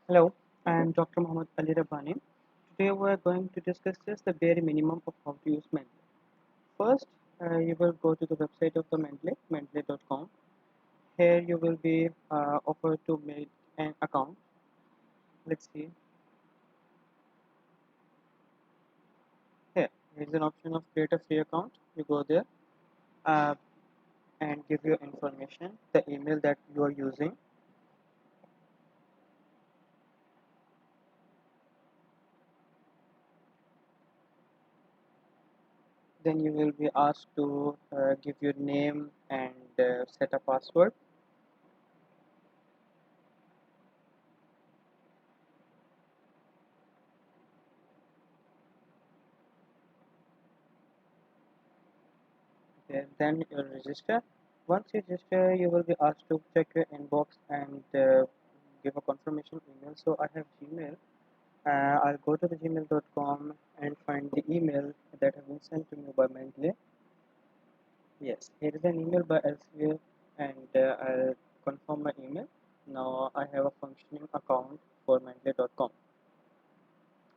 Hello, I am Dr. Mohammed Ali Rabbani. Today we are going to discuss just the bare minimum of how to use Mendeley. First, you will go to the website of the Mendeley, mendeley.com. Here you will be offered to make an account. Let's see. Here is an option of create a free account. You go there uh, and give your information, the email that you are using. Then you will be asked to give your name and set a password. Okay, then you will register. Once you register, you will be asked to check your inbox and give a confirmation email. So I have Gmail. I'll go to the gmail.com and find the email that has been sent to me by Mendeley. Yes, here is an email by Elsevier and I'll confirm my email. Now I have a functioning account for Mendeley.com.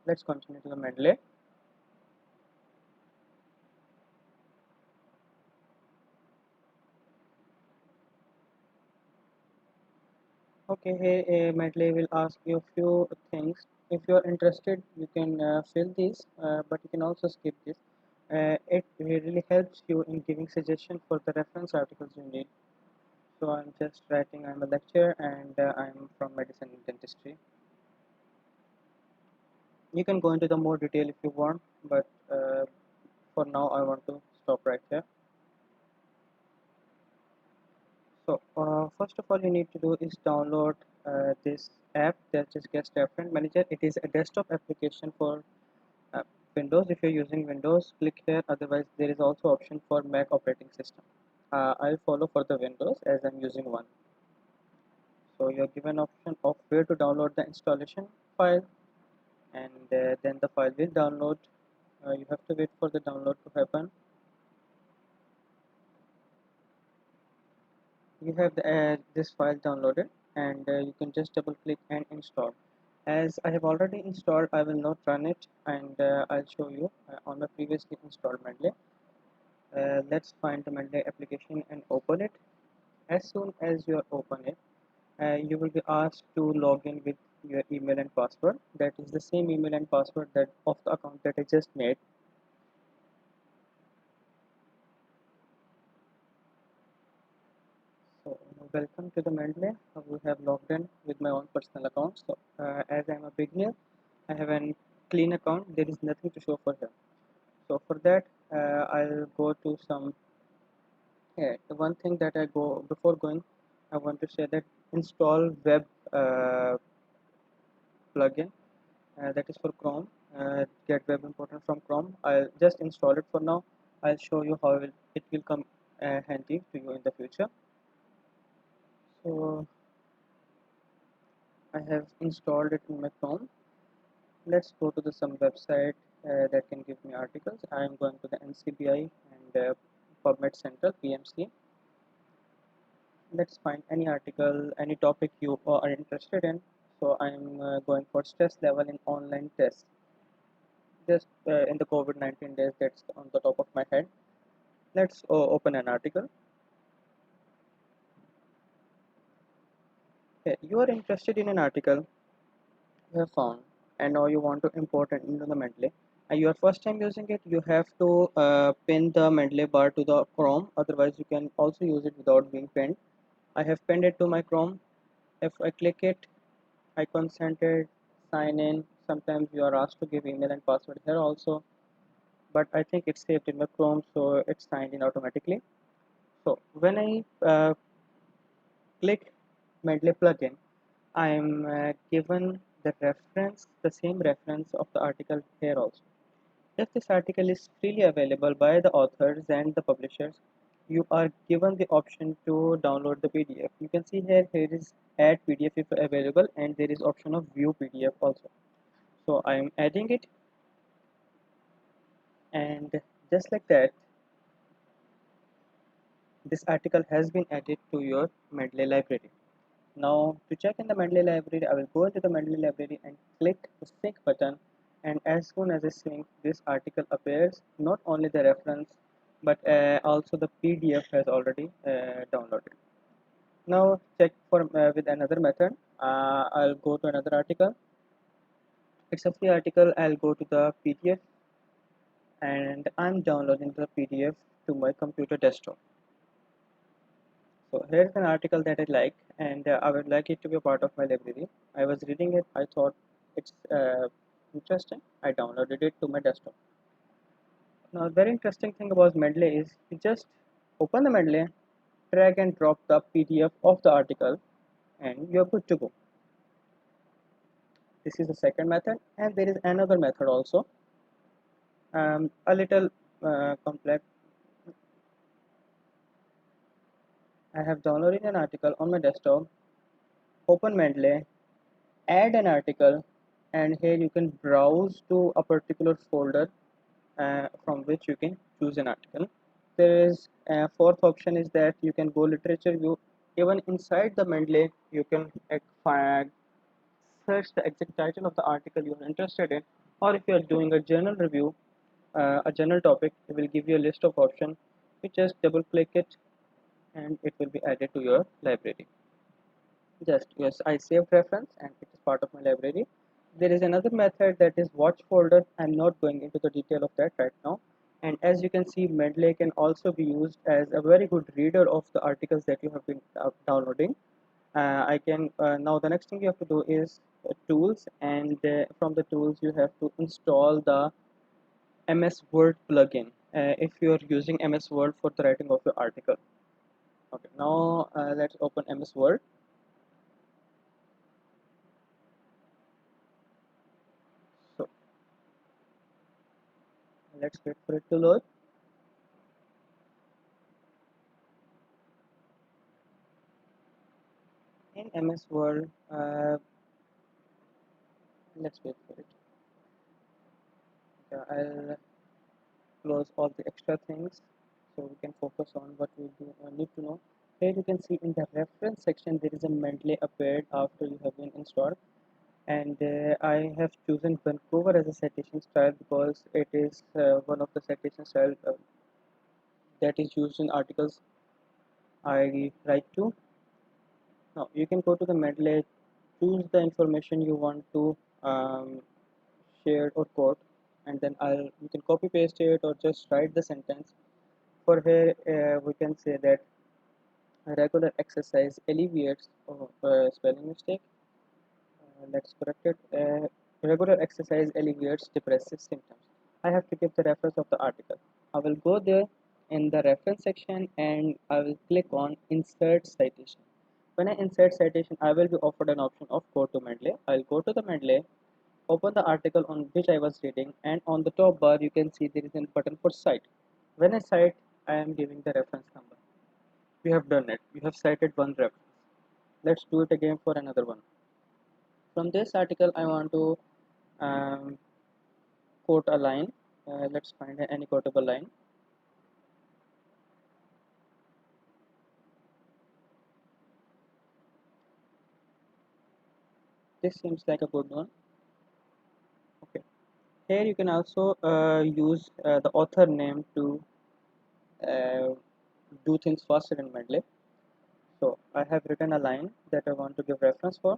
Let's continue to the Mendeley. Okay, hey, Medley will ask you a few things. If you're interested, you can fill these, but you can also skip this. It really helps you in giving suggestion for the reference articles you need. So I'm just writing, I'm a lecturer and I'm from medicine and dentistry. You can go into the more detail if you want, but for now I want to stop right here. So first of all you need to do is download this app that is Guest Reference Manager. It is a desktop application for uh, Windows. If you're using Windows, click here. Otherwise, there is also option for Mac operating system. I'll follow for the Windows as I'm using one. So you're given option of where to download the installation file, and then the file will download. You have to wait for the download to happen. You have this file downloaded, and you can just double click and install. As I have already installed, I will not run it, and I'll show you on my previously installed Mendeley. Let's find the Mendeley application and open it. As soon as you open it, you will be asked to log in with your email and password. That is the same email and password that of the account that I just made. So welcome to the Mendeley. We have logged in with my own personal account. So as I am a beginner, I have a clean account. There is nothing to show for here. So for that, I'll go to some. Yeah, the one thing that I go before going, I want to say that install web plugin. That is for Chrome. Get web important from Chrome. I'll just install it for now. I'll show you how it will come handy to you in the future. So I have installed it in my Chrome. Let's go to the some website that can give me articles. I am going to the NCBI and PubMed Central PMC. Let's find any article, any topic you are interested in. So I am going for stress level in online tests. Just in the COVID-19 days, that's on the top of my head. Let's open an article. Okay, you are interested in an article you have found, and now you want to import it into the Mendeley. And your first time using it, you have to pin the Mendeley bar to the Chrome. Otherwise, you can also use it without being pinned. I have pinned it to my Chrome. If I click it, I consented, sign in. Sometimes you are asked to give email and password here also, but I think it's saved in my Chrome, so it's signed in automatically. So when I click Mendeley plugin, I am given the reference, the same reference of the article here also. If this article is freely available by the authors and the publishers, you are given the option to download the PDF. You can see here is add PDF if available, and there is option of view PDF also. So I am adding it, and just like that, this article has been added to your Mendeley library. Now to check in the Mendeley library, I will go into the Mendeley library and click the sync button, and as soon as I sync, this article appears, not only the reference but also the PDF has already downloaded. Now check for with another method. I'll go to another article. It's a free article. I'll go to the PDF and I'm downloading the PDF to my computer desktop. So here's an article that I like, and I would like it to be a part of my library. I was reading it. I thought it's interesting. I downloaded it to my desktop. Now, the very interesting thing about Mendeley is you just open the Mendeley, drag and drop the PDF of the article, and you're good to go. This is the second method, and there is another method also, a little complex. I have downloaded an article on my desktop, open Mendeley, add an article, and here you can browse to a particular folder from which you can choose an article. There is a fourth option is that you can go literature view. Even inside the Mendeley, you can search the exact title of the article you are interested in, or if you are doing a journal review, a journal topic, it will give you a list of options. You just double click it and it will be added to your library. Just yes, I saved reference and it is part of my library. There is another method that is watch folder. I'm not going into the detail of that right now. And as you can see, Mendeley can also be used as a very good reader of the articles that you have been downloading. I can now the next thing you have to do is tools, and from the tools you have to install the MS Word plugin if you are using MS Word for the writing of your article. Okay, now let's open MS Word. So let's wait for it to load. In MS Word, let's wait for it. I'll close all the extra things so we can focus on what we do, need to know. Here you can see in the reference section there is a Mendeley appeared after you have been installed, and I have chosen Vancouver as a citation style because it is one of the citation style that is used in articles I write to. Now you can go to the Mendeley, choose the information you want to share or quote, and then you can copy paste it or just write the sentence. For here we can say that regular exercise alleviates spelling mistake. Let's correct it. Regular exercise alleviates depressive symptoms. I have to give the reference of the article. I will go there in the reference section and I will click on insert citation. When I insert citation, I will be offered an option of go to Mendeley. I'll go to the Mendeley, open the article on which I was reading, and on the top bar you can see there is a button for cite. When I cite, I am giving the reference number. We have done it. We have cited one reference. Let's do it again for another one. From this article, I want to um, quote a line. Let's find any quotable line. This seems like a good one. Okay. Here you can also use the author name to uh, do things faster in Mendeley. So I have written a line that I want to give reference for.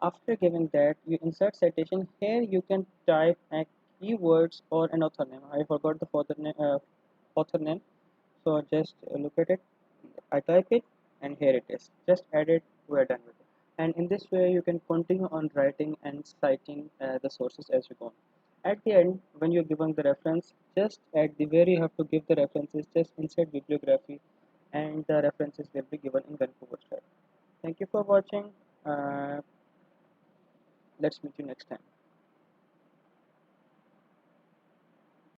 After giving that, you insert citation. Here you can type keywords or an author name. I forgot the author name, so just look at it. I type it, and here it is. Just add it. We are done with it. And in this way, you can continue on writing and citing the sources as you go on. At the end, when you're given the reference, just at the where you have to give the references, just insert bibliography, and the references will be given in Vancouver style. Thank you for watching. Uh, let's meet you next time.